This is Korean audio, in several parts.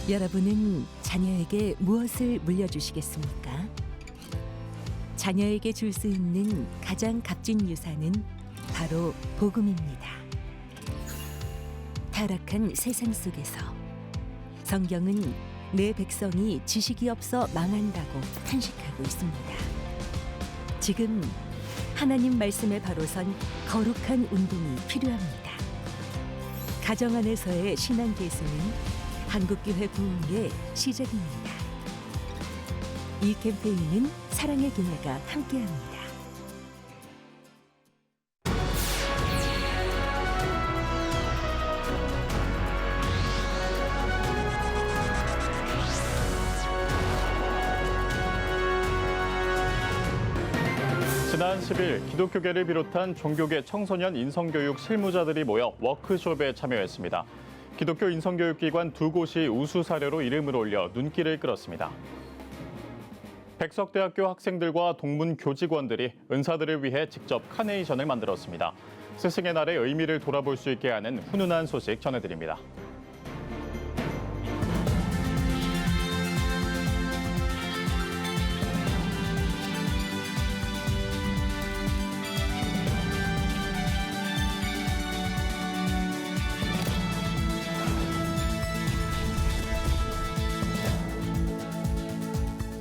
여러분은 자녀에게 무엇을 물려주시겠습니까? 자녀에게 줄 수 있는 가장 값진 유산은 바로 복음입니다. 타락한 세상 속에서 성경은 내 백성이 지식이 없어 망한다고 탄식하고 있습니다. 지금 하나님 말씀에 바로 선 거룩한 운동이 필요합니다. 가정 안에서의 신앙 계승은 한국교회 부흥의 시작입니다. 이 캠페인은 사랑의 교회가 함께합니다. 지난 10일 기독교계를 비롯한 종교계 청소년 인성교육 실무자들이 모여 워크숍에 참여했습니다. 기독교 인성교육기관 두 곳이 우수 사례로 이름을 올려 눈길을 끌었습니다. 백석대학교 학생들과 동문 교직원들이 은사들을 위해 직접 카네이션을 만들었습니다. 스승의 날의 의미를 돌아볼 수 있게 하는 훈훈한 소식 전해드립니다.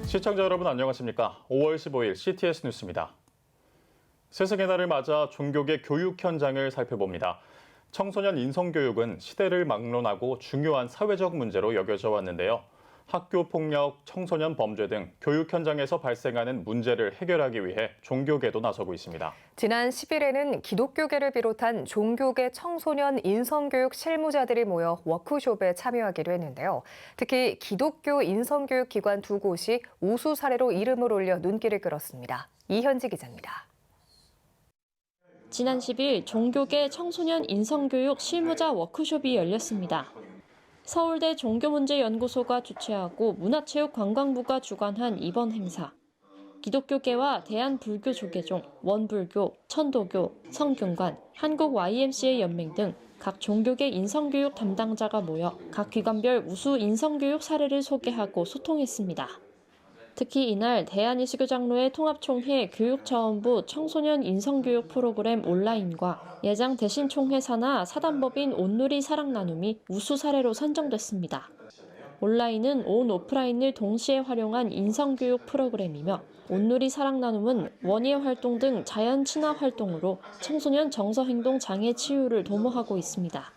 시청자 여러분 안녕하십니까? 5월 15일 CTS 뉴스입니다. 스승의 날을 맞아 종교계 교육 현장을 살펴봅니다. 청소년 인성교육은 시대를 막론하고 중요한 사회적 문제로 여겨져 왔는데요. 학교 폭력, 청소년 범죄 등 교육 현장에서 발생하는 문제를 해결하기 위해 종교계도 나서고 있습니다. 지난 10일에는 기독교계를 비롯한 종교계 청소년 인성교육 실무자들이 모여 워크숍에 참여하기로 했는데요. 특히 기독교 인성교육 기관 두 곳이 우수 사례로 이름을 올려 눈길을 끌었습니다. 이현지 기자입니다. 지난 10일 종교계 청소년 인성교육 실무자 워크숍이 열렸습니다. 서울대 종교문제연구소가 주최하고 문화체육관광부가 주관한 이번 행사. 기독교계와 대한불교조계종, 원불교, 천도교, 성균관, 한국 YMCA 연맹 등 각 종교계 인성교육 담당자가 모여 각 기관별 우수 인성교육 사례를 소개하고 소통했습니다. 특히 이날 대한이시교 장로회 통합총회 교육차원부 청소년 인성교육 프로그램 온라인과 예장 대신총회 산하 사단법인 온누리 사랑나눔이 우수 사례로 선정됐습니다. 온라인은 온 오프라인을 동시에 활용한 인성교육 프로그램이며 온누리 사랑나눔은 원예 활동 등 자연 친화 활동으로 청소년 정서행동 장애 치유를 도모하고 있습니다.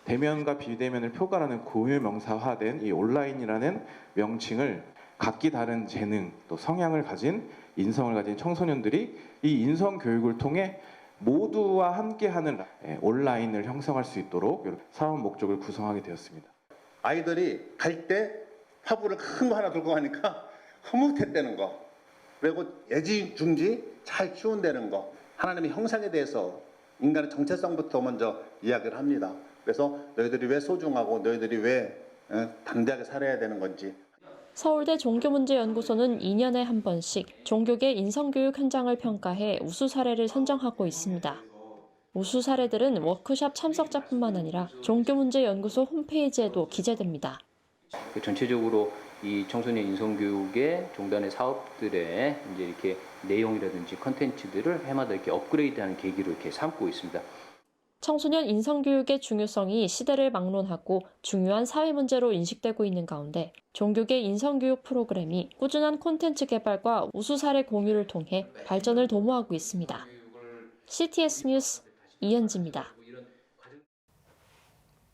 대면과 비대면을 표관하는 고유명사화된 이 온라인이라는 명칭을 각기 다른 재능, 또 성향을 가진 인성을 가진 청소년들이 이 인성 교육을 통해 모두와 함께하는 온라인을 형성할 수 있도록 사업 목적을 구성하게 되었습니다. 아이들이 갈 때 화분을 큰 거 하나 들고 가니까 흐뭇했다는 거, 그리고 애지중지 잘 키운다는 거, 하나님의 형상에 대해서 인간의 정체성부터 먼저 이야기를 합니다. 그래서 너희들이 왜 소중하고 너희들이 왜 담대하게 살아야 되는 건지. 서울대 종교문제연구소는 2년에 한 번씩 종교계 인성교육 현장을 평가해 우수 사례를 선정하고 있습니다. 우수 사례들은 워크숍 참석자뿐만 아니라 종교문제연구소 홈페이지에도 기재됩니다. 전체적으로 이 청소년 인성교육의 종단의 사업들의 이제 이렇게 내용이라든지 컨텐츠들을 해마다 이렇게 업그레이드하는 계기로 이렇게 삼고 있습니다. 청소년 인성교육의 중요성이 시대를 막론하고 중요한 사회 문제로 인식되고 있는 가운데 종교계 인성교육 프로그램이 꾸준한 콘텐츠 개발과 우수 사례 공유를 통해 발전을 도모하고 있습니다. CTS 뉴스 이현지입니다.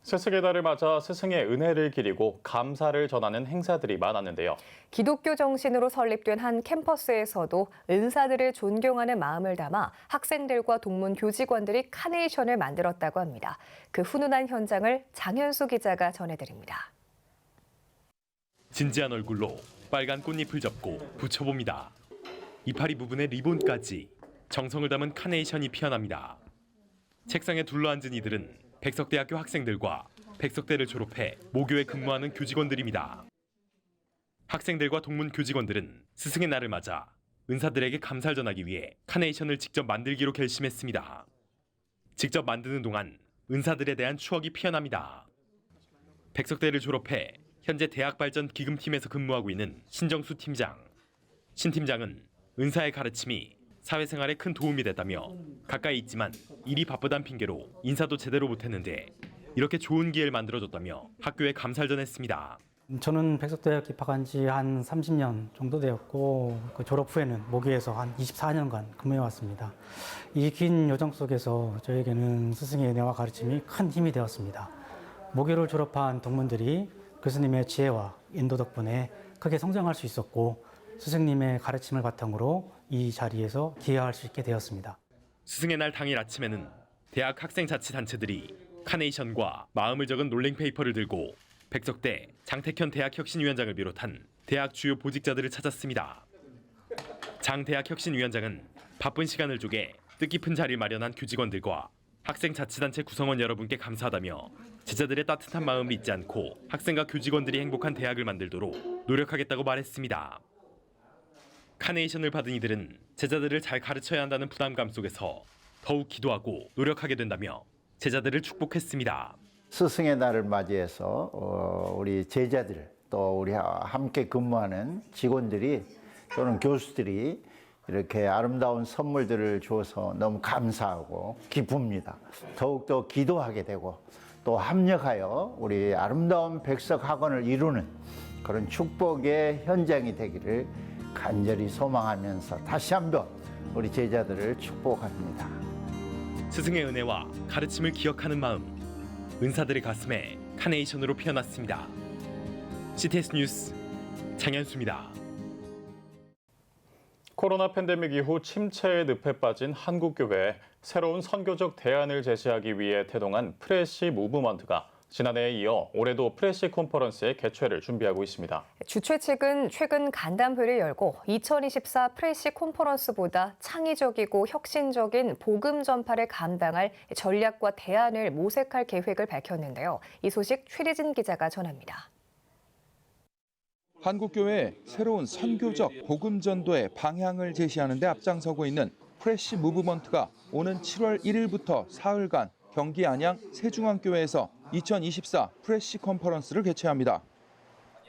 스승의 달을 맞아 스승의 은혜를 기리고 감사를 전하는 행사들이 많았는데요. 기독교 정신으로 설립된 한 캠퍼스에서도 은사들을 존경하는 마음을 담아 학생들과 동문 교직원들이 카네이션을 만들었다고 합니다. 그 훈훈한 현장을 장현수 기자가 전해드립니다. 진지한 얼굴로 빨간 꽃잎을 접고 붙여봅니다. 이파리 부분에 리본까지 정성을 담은 카네이션이 피어납니다. 책상에 둘러앉은 이들은 백석대학교 학생들과 백석대를 졸업해 모교에 근무하는 교직원들입니다. 학생들과 동문 교직원들은 스승의 날을 맞아 은사들에게 감사를 전하기 위해 카네이션을 직접 만들기로 결심했습니다. 직접 만드는 동안 은사들에 대한 추억이 피어납니다. 백석대를 졸업해 현재 대학발전기금팀에서 근무하고 있는 신정수 팀장. 신 팀장은 은사의 가르침이 사회생활에 큰 도움이 됐다며 가까이 있지만 일이 바쁘단 핑계로 인사도 제대로 못했는데 이렇게 좋은 기회를 만들어줬다며 학교에 감사를 전했습니다. 저는 백석대학 입학한 지 한 30년 정도 되었고 그 졸업 후에는 모교에서 한 24년간 근무해왔습니다. 이 긴 여정 속에서 저에게는 스승의 은혜와 가르침이 큰 힘이 되었습니다. 모교를 졸업한 동문들이 교수님의 지혜와 인도 덕분에 크게 성장할 수 있었고 스승님의 가르침을 바탕으로 이 자리에서 기여할 수 있게 되었습니다. 스승의 날 당일 아침에는 대학 학생자치단체들이 카네이션과 마음을 적은 롤링페이퍼를 들고 백석대 장택현 대학혁신위원장을 비롯한 대학 주요 보직자들을 찾았습니다. 장 대학혁신위원장은 바쁜 시간을 쪼개 뜻깊은 자리를 마련한 교직원들과 학생자치단체 구성원 여러분께 감사하다며 제자들의 따뜻한 마음을 잊지 않고 학생과 교직원들이 행복한 대학을 만들도록 노력하겠다고 말했습니다. 카네이션을 받은 이들은 제자들을 잘 가르쳐야 한다는 부담감 속에서 더욱 기도하고 노력하게 된다며 제자들을 축복했습니다. 스승의 날을 맞이해서 우리 제자들 또 우리 함께 근무하는 직원들이 또는 교수들이 이렇게 아름다운 선물들을 주어서 너무 감사하고 기쁩니다. 더욱더 기도하게 되고 또 합력하여 우리 아름다운 백석학원을 이루는 그런 축복의 현장이 되기를 간절히 소망하면서 다시 한번 우리 제자들을 축복합니다. 스승의 은혜와 가르침을 기억하는 마음, 은사들의 가슴에 카네이션으로 피어났습니다. CTS 뉴스 장현수입니다. 코로나 팬데믹 이후 침체의 늪에 빠진 한국교회에 새로운 선교적 대안을 제시하기 위해 태동한 프레시 무브먼트가 지난해에 이어 올해도 프레시 컨퍼런스의 개최를 준비하고 있습니다. 주최 측은 최근 간담회를 열고 2024 프레시 컨퍼런스보다 창의적이고 혁신적인 복음 전파를 감당할 전략과 대안을 모색할 계획을 밝혔는데요. 이 소식 최리진 기자가 전합니다. 한국교회의 새로운 선교적 복음 전도의 방향을 제시하는 데 앞장서고 있는 프레시 무브먼트가 오는 7월 1일부터 사흘간 경기 안양 세중앙교회에서 2024 프레시 컨퍼런스를 개최합니다.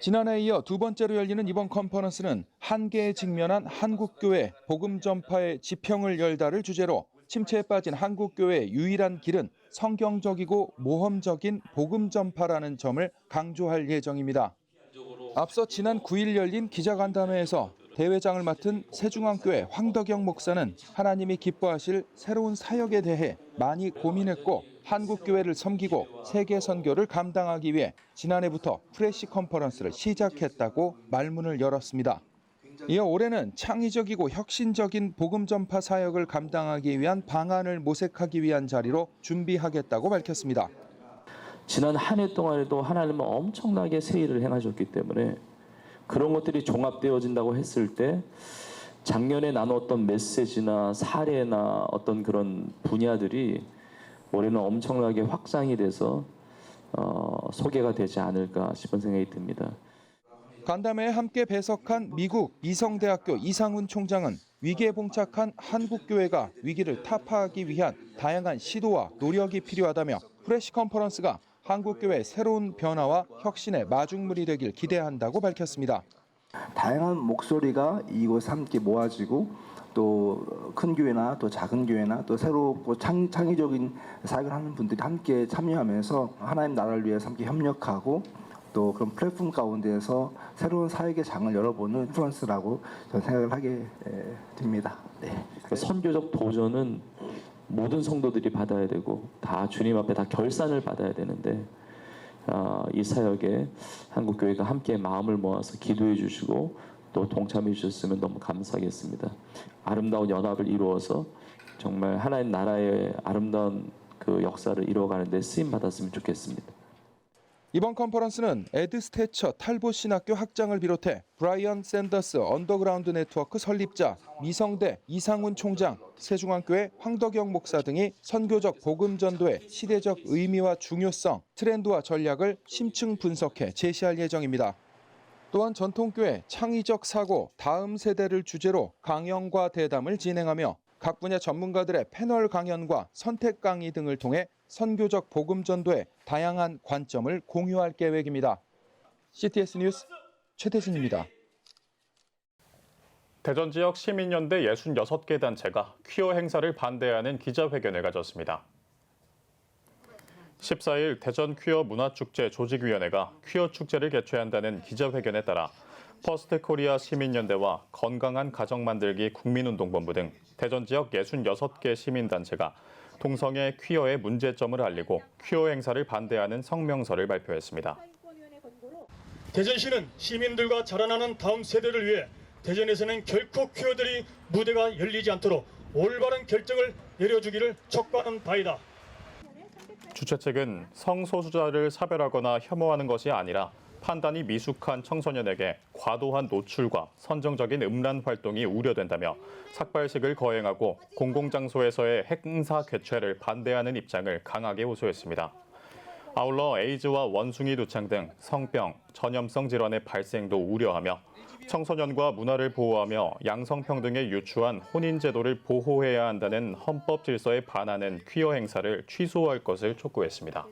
지난해에 이어 두 번째로 열리는 이번 컨퍼런스는 한계에 직면한 한국교회 복음 전파의 지평을 열다를 주제로 침체에 빠진 한국교회의 유일한 길은 성경적이고 모험적인 복음 전파라는 점을 강조할 예정입니다. 앞서 지난 9일 열린 기자간담회에서 대회장을 맡은 세중앙교회 황덕영 목사는 하나님이 기뻐하실 새로운 사역에 대해 많이 고민했고 한국교회를 섬기고 세계 선교를 감당하기 위해 지난해부터 프레시 컨퍼런스를 시작했다고 말문을 열었습니다. 이어 올해는 창의적이고 혁신적인 복음 전파 사역을 감당하기 위한 방안을 모색하기 위한 자리로 준비하겠다고 밝혔습니다. 지난 한 해 동안에도 하나님은 엄청나게 새 일을 행하셨기 때문에 그런 것들이 종합되어진다고 했을 때 작년에 나눴던 메시지나 사례나 어떤 그런 분야들이 올해는 엄청나게 확장이 돼서 소개가 되지 않을까 싶은 생각이 듭니다. 간담회에 함께 배석한 미국 이성대학교 이상훈 총장은 위기에 봉착한 한국교회가 위기를 타파하기 위한 다양한 시도와 노력이 필요하다며 프레시 컨퍼런스가 한국교회의 새로운 변화와 혁신의 마중물이 되길 기대한다고 밝혔습니다. 다양한 목소리가 이곳에 함께 모아지고 또 큰 교회나 또 작은 교회나 또 새롭고 창의적인 사역을 하는 분들이 함께 참여하면서 하나님 나라를 위해서 함께 협력하고 또 그런 플랫폼 가운데에서 새로운 사역의 장을 열어보는 컨퍼런스라고 저는 생각을 하게 됩니다. 네. 선교적 도전은 모든 성도들이 받아야 되고 다 주님 앞에 다 결산을 받아야 되는데 이 사역에 한국교회가 함께 마음을 모아서 기도해 주시고 또 동참해 주셨으면 너무 감사하겠습니다. 아름다운 연합을 이루어서 정말 하나님 나라의 아름다운 그 역사를 이루어가는 데 쓰임 받았으면 좋겠습니다. 이번 컨퍼런스는 에드 스태처 탈봇 신학교 학장을 비롯해 브라이언 샌더스 언더그라운드 네트워크 설립자, 미성대 이상훈 총장, 세중앙교회 황덕영 목사 등이 선교적 복음 전도의 시대적 의미와 중요성, 트렌드와 전략을 심층 분석해 제시할 예정입니다. 또한 전통교회 창의적 사고 다음 세대를 주제로 강연과 대담을 진행하며 각 분야 전문가들의 패널 강연과 선택 강의 등을 통해 선교적 복음 전도의 다양한 관점을 공유할 계획입니다. CTS 뉴스 최태순입니다. 대전 지역 시민연대 66개 단체가 퀴어 행사를 반대하는 기자회견을 가졌습니다. 14일 대전 퀴어 문화축제 조직위원회가 퀴어 축제를 개최한다는 기자회견에 따라 퍼스트 코리아 시민연대와 건강한 가정 만들기 국민운동본부 등 대전 지역 66개 시민단체가 동성애 퀴어의 문제점을 알리고 퀴어 행사를 반대하는 성명서를 발표했습니다. 대전시는 시민들과 자라나는 다음 세대를 위해 대전에서는 결코 퀴어들이 무대가 열리지 않도록 올바른 결정을 내려주기를 촉구하는 바이다. 주최 측은 성소수자를 차별하거나 혐오하는 것이 아니라 판단이 미숙한 청소년에게 과도한 노출과 선정적인 음란 활동이 우려된다며 삭발식을 거행하고 공공장소에서의 행사 개최를 반대하는 입장을 강하게 호소했습니다. 아울러 에이즈와 원숭이 두창 등 성병, 전염성 질환의 발생도 우려하며 청소년과 문화를 보호하며 양성평등에 유추한 혼인제도를 보호해야 한다는 헌법 질서에 반하는 퀴어 행사를 취소할 것을 촉구했습니다.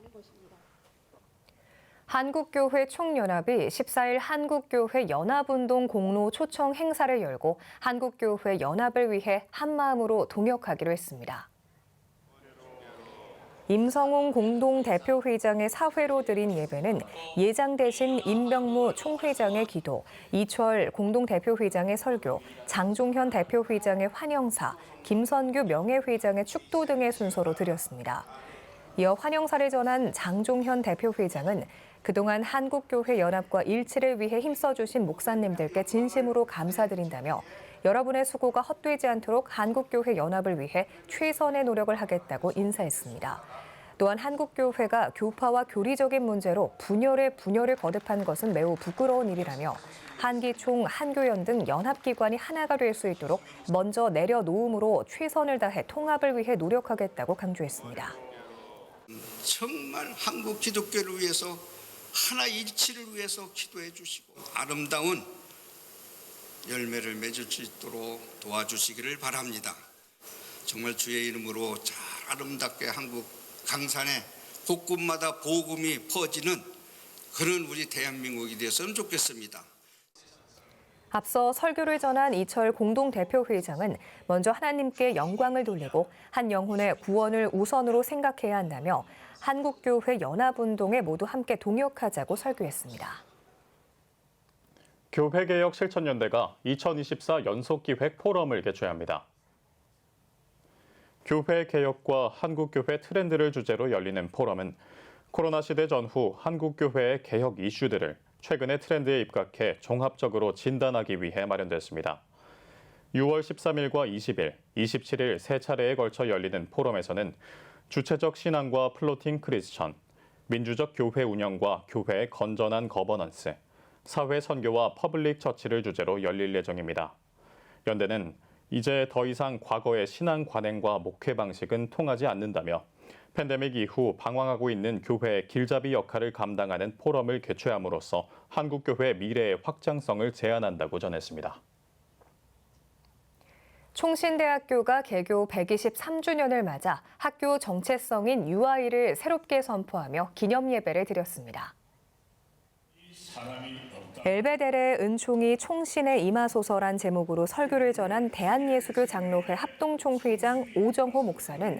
한국교회 총연합이 14일 한국교회 연합운동 공로 초청 행사를 열고 한국교회 연합을 위해 한마음으로 동역하기로 했습니다. 임성웅 공동대표회장의 사회로 드린 예배는 예장 대신 임병무 총회장의 기도, 이철 공동대표회장의 설교, 장종현 대표회장의 환영사, 김선규 명예회장의 축도 등의 순서로 드렸습니다. 이어 환영사를 전한 장종현 대표회장은 그동안 한국교회 연합과 일치를 위해 힘써주신 목사님들께 진심으로 감사드린다며 여러분의 수고가 헛되지 않도록 한국교회 연합을 위해 최선의 노력을 하겠다고 인사했습니다. 또한 한국교회가 교파와 교리적인 문제로 분열을 거듭한 것은 매우 부끄러운 일이라며 한기총, 한교연 등 연합기관이 하나가 될 수 있도록 먼저 내려놓음으로 최선을 다해 통합을 위해 노력하겠다고 강조했습니다. 정말 한국 기독교를 위해서 하나 일치를 위해서 기도해 주시고 아름다운 열매를 맺을 수 있도록 도와주시기를 바랍니다. 정말 주의 이름으로 잘 아름답게 한국 강산에 곳곳마다 복음이 퍼지는 그런 우리 대한민국이 되었으면 좋겠습니다. 앞서 설교를 전한 이철 공동대표회장은 먼저 하나님께 영광을 돌리고 한 영혼의 구원을 우선으로 생각해야 한다며 한국교회 연합운동에 모두 함께 동역하자고 설교했습니다. 교회개혁 실천연대가 2024 연속기획 포럼을 개최합니다. 교회 개혁과 한국교회 트렌드를 주제로 열리는 포럼은 코로나 시대 전후 한국교회의 개혁 이슈들을 최근의 트렌드에 입각해 종합적으로 진단하기 위해 마련됐습니다. 6월 13일과 20일, 27일 세 차례에 걸쳐 열리는 포럼에서는 주체적 신앙과 플로팅 크리스천, 민주적 교회 운영과 교회의 건전한 거버넌스, 사회 선교와 퍼블릭 처치를 주제로 열릴 예정입니다. 연대는 이제 더 이상 과거의 신앙 관행과 목회 방식은 통하지 않는다며 팬데믹 이후 방황하고 있는 교회의 길잡이 역할을 감당하는 포럼을 개최함으로써 한국교회 미래의 확장성을 제안한다고 전했습니다. 총신대학교가 개교 123주년을 맞아 학교 정체성인 UI를 새롭게 선포하며 기념 예배를 드렸습니다. 엘베데레 은총이 총신에 임하소서란 제목으로 설교를 전한 대한예수교 장로회 합동총회장 오정호 목사는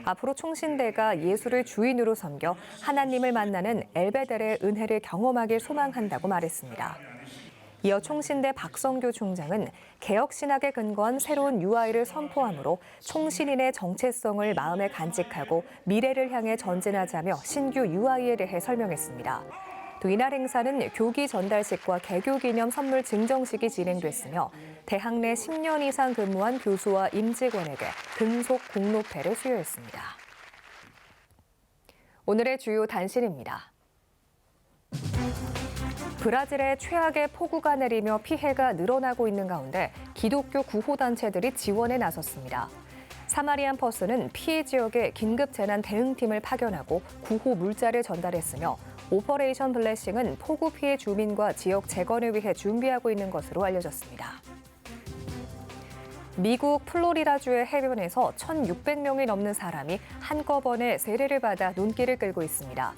앞으로 총신대가 예수를 주인으로 섬겨 하나님을 만나는 엘베데레 은혜를 경험하길 소망한다고 말했습니다. 이어 총신대 박성교 총장은 개혁신학에 근거한 새로운 UI를 선포하므로 총신인의 정체성을 마음에 간직하고 미래를 향해 전진하자며 신규 UI에 대해 설명했습니다. 또 이날 행사는 교기 전달식과 개교기념 선물 증정식이 진행됐으며 대학 내 10년 이상 근무한 교수와 임직원에게 근속 공로패를 수여했습니다. 오늘의 주요 단신입니다. 브라질에 최악의 폭우가 내리며 피해가 늘어나고 있는 가운데 기독교 구호단체들이 지원에 나섰습니다. 사마리안 퍼스는 피해 지역에 긴급 재난 대응팀을 파견하고 구호 물자를 전달했으며 오퍼레이션 블레싱은 폭우 피해 주민과 지역 재건을 위해 준비하고 있는 것으로 알려졌습니다. 미국 플로리다주의 해변에서 1,600명이 넘는 사람이 한꺼번에 세례를 받아 눈길을 끌고 있습니다.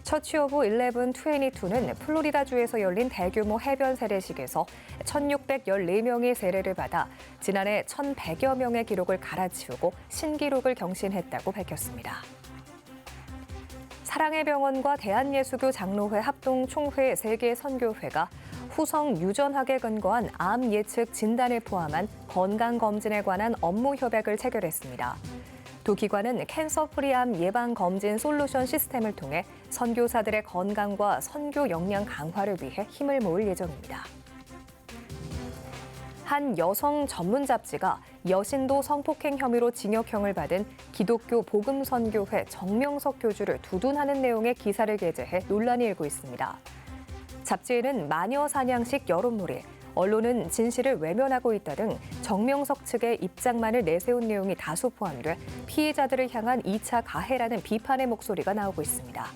처치 오브 1122는 플로리다주에서 열린 대규모 해변 세례식에서 1,614명이 세례를 받아 지난해 1,100여 명의 기록을 갈아치우고 신기록을 경신했다고 밝혔습니다. 사랑의 병원과 대한예수교 장로회 합동 총회 세계 선교회가 후성 유전학에 근거한 암 예측 진단을 포함한 건강검진에 관한 업무 협약을 체결했습니다. 두 기관은 캔서 프리암 예방 검진 솔루션 시스템을 통해 선교사들의 건강과 선교 역량 강화를 위해 힘을 모을 예정입니다. 한 여성 전문 잡지가 여신도 성폭행 혐의로 징역형을 받은 기독교 복음선교회 정명석 교주를 두둔하는 내용의 기사를 게재해 논란이 일고 있습니다. 잡지에는 마녀 사냥식 여론몰이, 언론은 진실을 외면하고 있다 등 정명석 측의 입장만을 내세운 내용이 다수 포함돼 피해자들을 향한 2차 가해라는 비판의 목소리가 나오고 있습니다.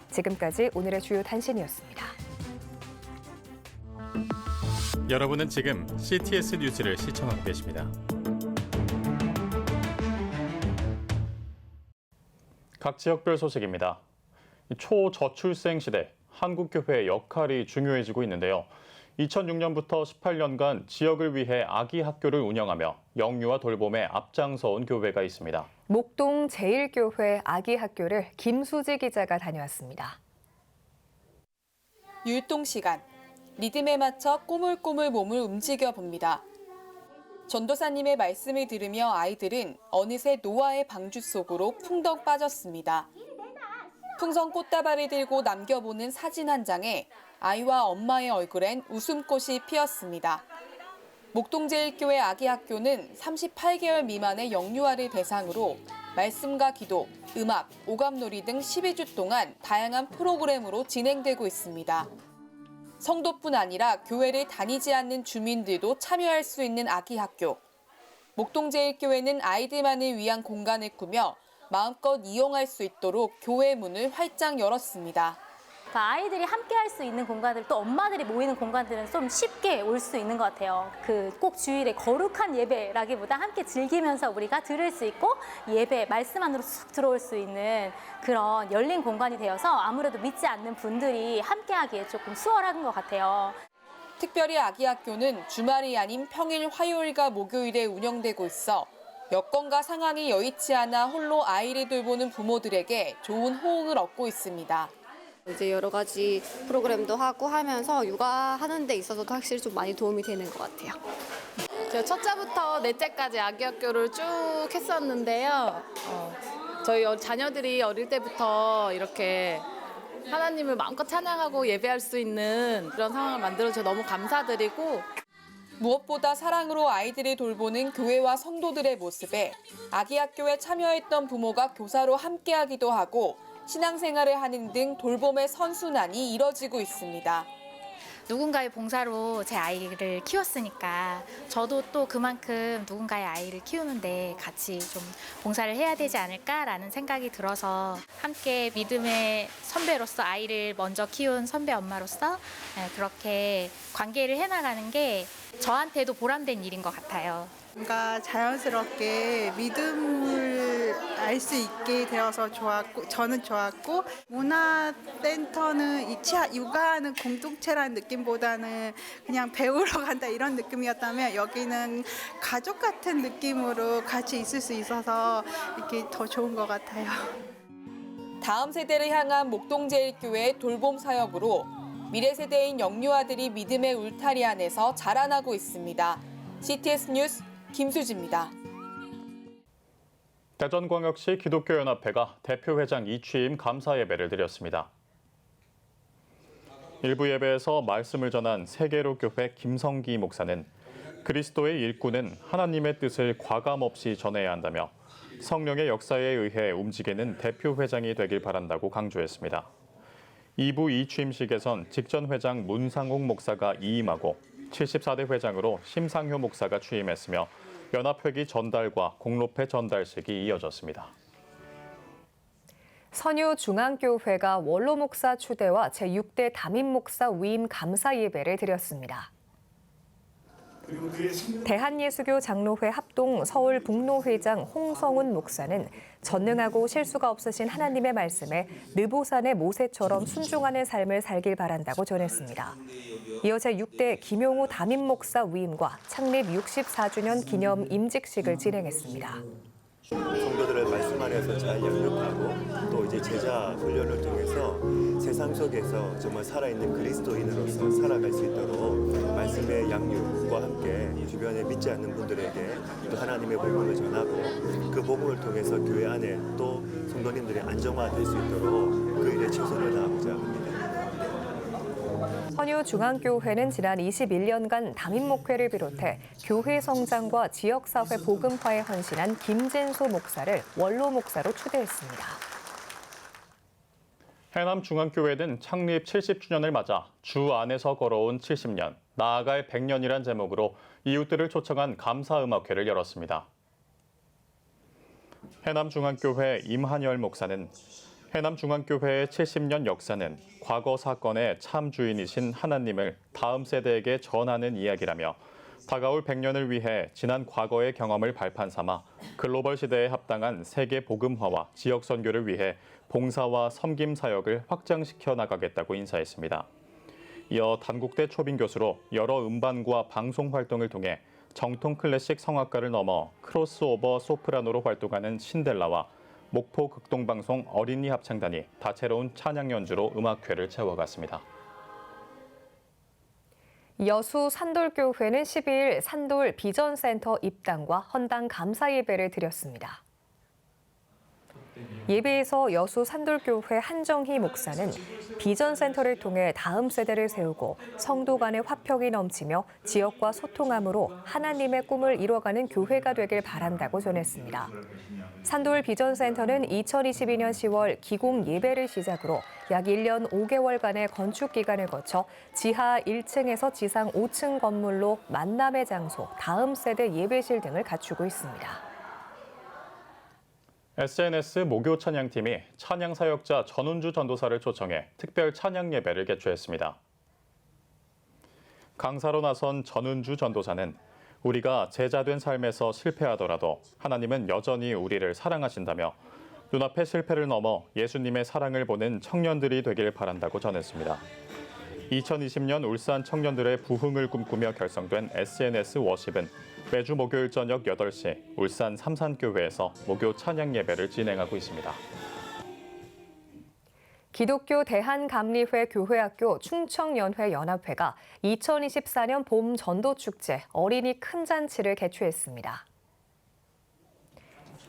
지금까지 오늘의 주요 단신이었습니다. 여러분은 지금 CTS 뉴스를 시청하고 계십니다. 각 지역별 소식입니다. 초저출생 시대 한국교회의 역할이 중요해지고 있는데요. 2006년부터 18년간 지역을 위해 아기 학교를 운영하며 영유아 돌봄에 앞장서온 교회가 있습니다. 목동 제1교회 아기 학교를 김수지 기자가 다녀왔습니다. 율동 시간, 리듬에 맞춰 꼬물꼬물 몸을 움직여 봅니다. 전도사님의 말씀을 들으며 아이들은 어느새 노아의 방주 속으로 풍덩 빠졌습니다. 풍선 꽃다발을 들고 남겨보는 사진 한 장에 아이와 엄마의 얼굴엔 웃음꽃이 피었습니다. 목동제일교회 아기학교는 38개월 미만의 영유아를 대상으로 말씀과 기도, 음악, 오감놀이 등 12주 동안 다양한 프로그램으로 진행되고 있습니다. 성도뿐 아니라 교회를 다니지 않는 주민들도 참여할 수 있는 아기학교. 목동제일교회는 아이들만을 위한 공간을 꾸며 마음껏 이용할 수 있도록 교회 문을 활짝 열었습니다. 아이들이 함께 할 수 있는 공간들, 또 엄마들이 모이는 공간들은 좀 쉽게 올 수 있는 것 같아요. 꼭 주일에 거룩한 예배라기보다 함께 즐기면서 우리가 들을 수 있고 예배, 말씀 안으로 쑥 들어올 수 있는 그런 열린 공간이 되어서 아무래도 믿지 않는 분들이 함께 하기에 조금 수월한 것 같아요. 특별히 아기학교는 주말이 아닌 평일 화요일과 목요일에 운영되고 있어 여건과 상황이 여의치 않아 홀로 아이를 돌보는 부모들에게 좋은 호응을 얻고 있습니다. 이제 여러 가지 프로그램도 하고 하면서 육아하는 데 있어서도 확실히 좀 많이 도움이 되는 것 같아요. 제가 첫째부터 넷째까지 아기 학교를 쭉 했었는데요. 저희 자녀들이 어릴 때부터 이렇게 하나님을 마음껏 찬양하고 예배할 수 있는 그런 상황을 만들어줘서 너무 감사드리고, 무엇보다 사랑으로 아이들을 돌보는 교회와 성도들의 모습에 아기 학교에 참여했던 부모가 교사로 함께하기도 하고 신앙생활을 하는 등 돌봄의 선순환이 이뤄지고 있습니다. 누군가의 봉사로 제 아이를 키웠으니까 저도 또 그만큼 누군가의 아이를 키우는데 같이 좀 봉사를 해야 되지 않을까라는 생각이 들어서 함께 믿음의 선배로서 아이를 먼저 키운 선배 엄마로서 그렇게 관계를 해나가는 게 저한테도 보람된 일인 것 같아요. 뭔가 자연스럽게 믿음을 알 수 있게 되어서 좋았고, 저는 좋았고, 문화센터는 육아하는 공동체라는 느낌보다는 그냥 배우러 간다 이런 느낌이었다면 여기는 가족 같은 느낌으로 같이 있을 수 있어서 이렇게 더 좋은 것 같아요. 다음 세대를 향한 목동제일교회의 돌봄 사역으로 미래 세대인 영유아들이 믿음의 울타리 안에서 자라나고 있습니다. CTS 뉴스 김수지입니다. 대전광역시 기독교연합회가 대표회장 이취임 감사 예배를 드렸습니다. 일부 예배에서 말씀을 전한 세계로교회 김성기 목사는 그리스도의 일꾼은 하나님의 뜻을 과감 없이 전해야 한다며 성령의 역사에 의해 움직이는 대표회장이 되길 바란다고 강조했습니다. 2부 이취임식에선 직전 회장 문상옥 목사가 이임하고 74대 회장으로 심상효 목사가 취임했으며 연합회기 전달과 공로패 전달식이 이어졌습니다. 선유중앙교회가 원로 목사 추대와 제6대 담임 목사 위임 감사 예배를 드렸습니다. 대한예수교 장로회 합동 서울 북로회장 홍성훈 목사는 전능하고 실수가 없으신 하나님의 말씀에 느보산의 모세처럼 순종하는 삶을 살길 바란다고 전했습니다. 이어 제6대 김용우 담임 목사 위임과 창립 64주년 기념 임직식을 진행했습니다. 성도들을 말씀 안에서 잘 양육하고 또 이제 제자 훈련을 통해서 세상 속에서 정말 살아있는 그리스도인으로서 살아갈 수 있도록 말씀의 양육과 함께 주변에 믿지 않는 분들에게 또 하나님의 복음을 전하고 그 복음을 통해서 교회 안에 또 성도님들이 안정화될 수 있도록 그 일에 최선을 다하고자 합니다. 선유중앙교회는 지난 21년간 담임 목회를 비롯해 교회 성장과 지역사회 복음화에 헌신한 김진소 목사를 원로 목사로 추대했습니다. 해남중앙교회는 창립 70주년을 맞아 주 안에서 걸어온 70년, 나아갈 100년이란 제목으로 이웃들을 초청한 감사음악회를 열었습니다. 해남중앙교회 임한열 목사는 해남중앙교회의 70년 역사는 과거 사건의 참 주인이신 하나님을 다음 세대에게 전하는 이야기라며 다가올 100년을 위해 지난 과거의 경험을 발판 삼아 글로벌 시대에 합당한 세계 복음화와 지역 선교를 위해 봉사와 섬김 사역을 확장시켜 나가겠다고 인사했습니다. 이어 단국대 초빙 교수로 여러 음반과 방송 활동을 통해 정통 클래식 성악가를 넘어 크로스오버 소프라노로 활동하는 신델라와 목포 극동방송 어린이 합창단이 다채로운 찬양 연주로 음악회를 채워갔습니다. 여수 산돌교회는 12일 산돌 비전센터 입당과 헌당 감사 예배를 드렸습니다. 예배에서 여수 산돌교회 한정희 목사는 비전센터를 통해 다음 세대를 세우고 성도 간의 화평이 넘치며 지역과 소통함으로 하나님의 꿈을 이뤄가는 교회가 되길 바란다고 전했습니다. 산돌 비전센터는 2022년 10월 기공 예배를 시작으로 약 1년 5개월간의 건축 기간을 거쳐 지하 1층에서 지상 5층 건물로 만남의 장소, 다음 세대 예배실 등을 갖추고 있습니다. SNS 모교 찬양팀이 찬양 사역자 전운주 전도사를 초청해 특별 찬양 예배를 개최했습니다. 강사로 나선 전운주 전도사는 우리가 제자된 삶에서 실패하더라도 하나님은 여전히 우리를 사랑하신다며 눈앞의 실패를 넘어 예수님의 사랑을 보는 청년들이 되길 바란다고 전했습니다. 2020년 울산 청년들의 부흥을 꿈꾸며 결성된 SNS 워십은 매주 목요일 저녁 8시 울산 삼산교회에서 목요 찬양 예배를 진행하고 있습니다. 기독교 대한감리회 교회학교 충청연회 연합회가 2024년 봄 전도축제 어린이 큰잔치를 개최했습니다.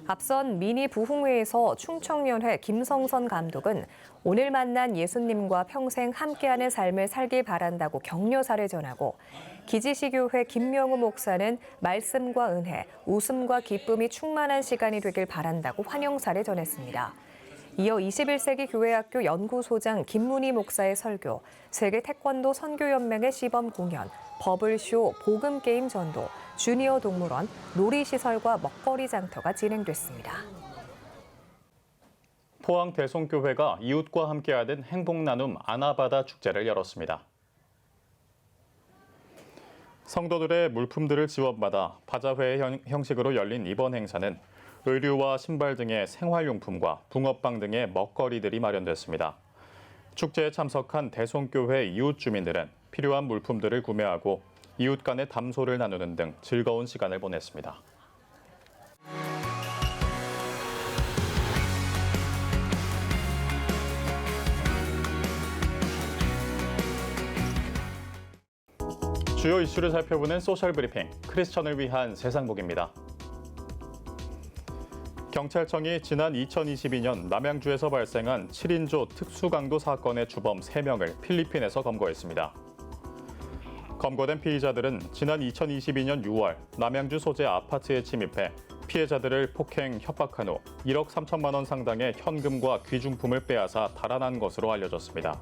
앞선 미니 부흥회에서 충청연회 김성선 감독은 오늘 만난 예수님과 평생 함께하는 삶을 살길 바란다고 격려사를 전하고 기지시교회 김명우 목사는 말씀과 은혜, 웃음과 기쁨이 충만한 시간이 되길 바란다고 환영사를 전했습니다. 이어 21세기 교회학교 연구소장 김문희 목사의 설교, 세계 태권도 선교연맹의 시범 공연, 버블쇼, 복음게임 전도, 주니어 동물원, 놀이시설과 먹거리 장터가 진행됐습니다. 포항 대송교회가 이웃과 함께하는 행복나눔 아나바다 축제를 열었습니다. 성도들의 물품들을 지원받아 바자회 형식으로 열린 이번 행사는 의류와 신발 등의 생활용품과 붕어빵 등의 먹거리들이 마련됐습니다. 축제에 참석한 대송교회 이웃 주민들은 필요한 물품들을 구매하고 이웃 간의 담소를 나누는 등 즐거운 시간을 보냈습니다. 주요 이슈를 살펴보는 소셜 브리핑, 크리스천을 위한 세상복입니다. 경찰청이 지난 2022년 남양주에서 발생한 7인조 특수강도 사건의 주범 3명을 필리핀에서 검거했습니다. 검거된 피의자들은 지난 2022년 6월 남양주 소재 아파트에 침입해 피해자들을 폭행, 협박한 후 1억 3천만 원 상당의 현금과 귀중품을 빼앗아 달아난 것으로 알려졌습니다.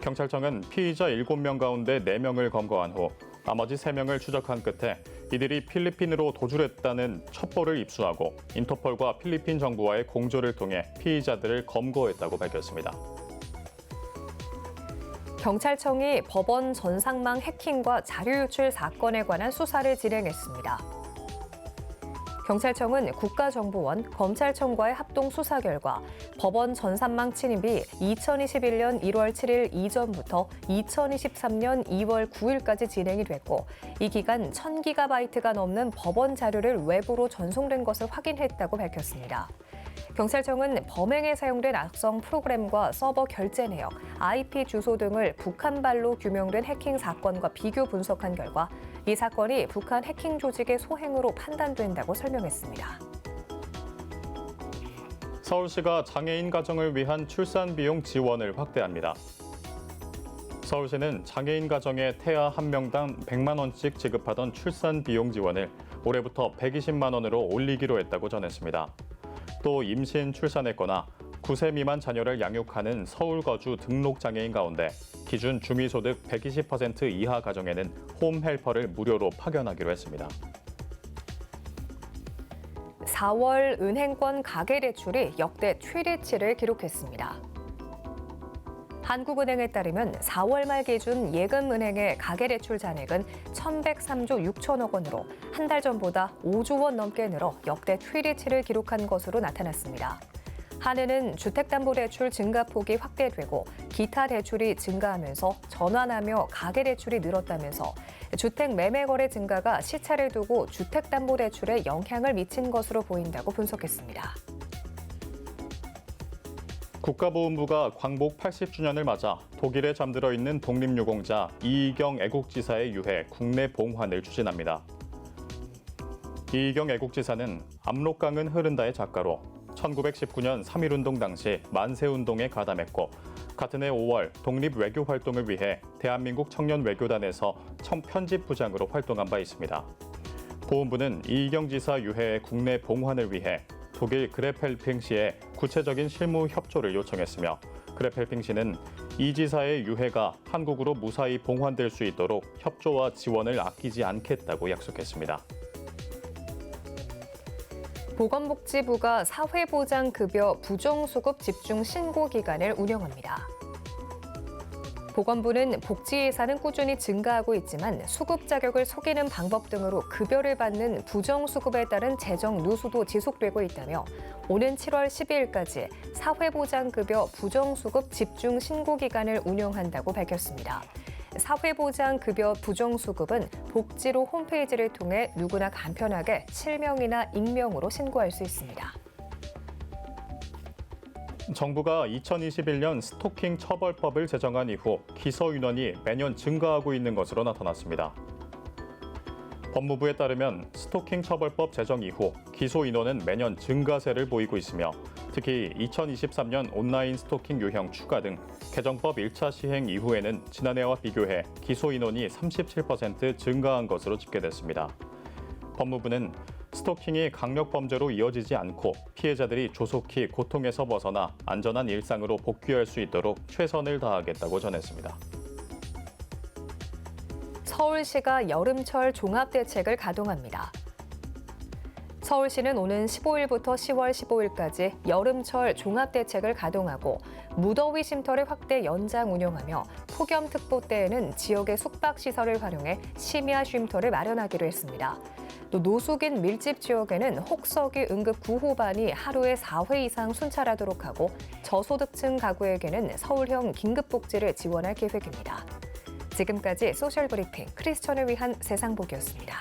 경찰청은 피의자 7명 가운데 4명을 검거한 후 나머지 3명을 추적한 끝에 이들이 필리핀으로 도주했다는 첩보를 입수하고 인터폴과 필리핀 정부와의 공조를 통해 피의자들을 검거했다고 밝혔습니다. 경찰청이 법원 전상망 해킹과 자료 유출 사건에 관한 수사를 진행했습니다. 경찰청은 국가정보원, 검찰청과의 합동 수사 결과 법원 전산망 침입이 2021년 1월 7일 이전부터 2023년 2월 9일까지 진행이 됐고 이 기간 1000GB가 넘는 법원 자료를 외부로 전송된 것을 확인했다고 밝혔습니다. 경찰청은 범행에 사용된 악성 프로그램과 서버 결제 내역, IP 주소 등을 북한발로 규명된 해킹 사건과 비교 분석한 결과 이 사건이 북한 해킹 조직의 소행으로 판단된다고 설명했습니다. 서울시가 장애인 가정을 위한 출산 비용 지원을 확대합니다. 서울시는 장애인 가정에 태아 1명당 100만 원씩 지급하던 출산 비용 지원을 올해부터 120만 원으로 올리기로 했다고 전했습니다. 또 임신, 출산했거나 9세 미만 자녀를 양육하는 서울 거주 등록 장애인 가운데 기준 중위소득 120% 이하 가정에는 홈헬퍼를 무료로 파견하기로 했습니다. 4월 은행권 가계대출이 역대 최대치를 기록했습니다. 한국은행에 따르면 4월 말 기준 예금은행의 가계대출 잔액은 1,103조 6천억 원으로 한 달 전보다 5조 원 넘게 늘어 역대 최대치를 기록한 것으로 나타났습니다. 한은은 주택담보대출 증가폭이 확대되고 기타 대출이 증가하면서 전환하며 가계대출이 늘었다면서 주택 매매 거래 증가가 시차를 두고 주택담보대출에 영향을 미친 것으로 보인다고 분석했습니다. 국가보훈부가 광복 80주년을 맞아 독일에 잠들어 있는 독립유공자 이희경 애국지사의 유해 국내 봉환을 추진합니다. 이희경 애국지사는 압록강은 흐른다의 작가로 1919년 3.1운동 당시 만세운동에 가담했고 같은 해 5월 독립외교활동을 위해 대한민국 청년외교단에서 편집부장으로 활동한 바 있습니다. 보훈부는 이희경 지사 유해의 국내 봉환을 위해 독일 그레펠핑시에 구체적인 실무 협조를 요청했으며 그레펠핑시는 이 지사의 유해가 한국으로 무사히 봉환될 수 있도록 협조와 지원을 아끼지 않겠다고 약속했습니다. 보건복지부가 사회보장급여 부정수급 집중 신고 기간을 운영합니다. 보건부는 복지 예산은 꾸준히 증가하고 있지만 수급 자격을 속이는 방법 등으로 급여를 받는 부정수급에 따른 재정 누수도 지속되고 있다며 오는 7월 12일까지 사회보장급여 부정수급 집중 신고 기간을 운영한다고 밝혔습니다. 사회보장급여 부정수급은 복지로 홈페이지를 통해 누구나 간편하게 실명이나 익명으로 신고할 수 있습니다. 정부가 2021년 스토킹 처벌법을 제정한 이후 기소 인원이 매년 증가하고 있는 것으로 나타났습니다. 법무부에 따르면 스토킹 처벌법 제정 이후 기소 인원은 매년 증가세를 보이고 있으며 특히 2023년 온라인 스토킹 유형 추가 등 개정법 1차 시행 이후에는 지난해와 비교해 기소 인원이 37% 증가한 것으로 집계됐습니다. 법무부는 스토킹이 강력 범죄로 이어지지 않고 피해자들이 조속히 고통에서 벗어나 안전한 일상으로 복귀할 수 있도록 최선을 다하겠다고 전했습니다. 서울시가 여름철 종합대책을 가동합니다. 서울시는 오는 15일부터 10월 15일까지 여름철 종합대책을 가동하고 무더위 쉼터를 확대 연장 운영하며 폭염특보 때에는 지역의 숙박시설을 활용해 심야 쉼터를 마련하기로 했습니다. 또 노숙인 밀집 지역에는 혹서기 응급 구호반이 하루에 4회 이상 순찰하도록 하고 저소득층 가구에게는 서울형 긴급복지를 지원할 계획입니다. 지금까지 소셜브리핑 크리스천을 위한 세상복이었습니다.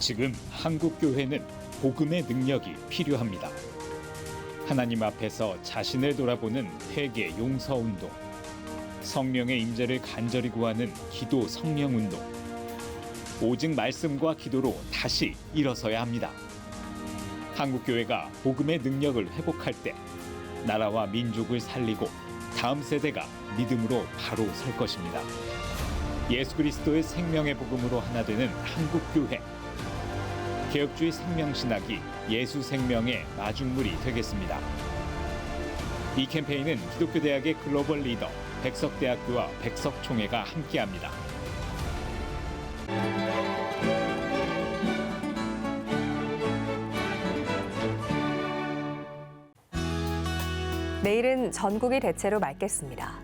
지금 한국교회는 복음의 능력이 필요합니다. 하나님 앞에서 자신을 돌아보는 회개 용서운동, 성령의 임재를 간절히 구하는 기도 성령운동, 오직 말씀과 기도로 다시 일어서야 합니다. 한국교회가 복음의 능력을 회복할 때 나라와 민족을 살리고 다음 세대가 믿음으로 바로 설 것입니다. 예수 그리스도의 생명의 복음으로 하나 되는 한국교회. 개혁주의 생명신학이 예수 생명의 마중물이 되겠습니다. 이 캠페인은 기독교대학의 글로벌 리더 백석대학교와 백석총회가 함께합니다. 내일은 전국이 대체로 맑겠습니다.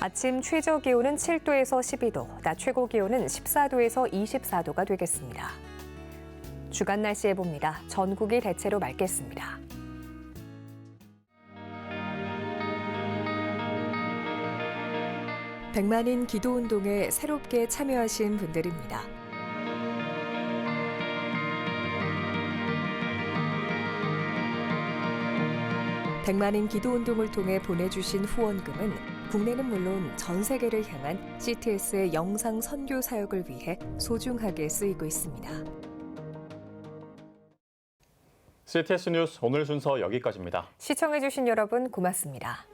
아침 최저 기온은 7도에서 12도, 낮 최고 기온은 14도에서 24도가 되겠습니다. 주간 날씨 해봅니다. 전국이 대체로 맑겠습니다. 백만인 기도운동에 새롭게 참여하신 분들입니다. 백만인 기도운동을 통해 보내주신 후원금은 국내는 물론 전 세계를 향한 CTS의 영상 선교 사역을 위해 소중하게 쓰이고 있습니다. CTS 뉴스 오늘 순서 여기까지입니다. 시청해주신 여러분 고맙습니다.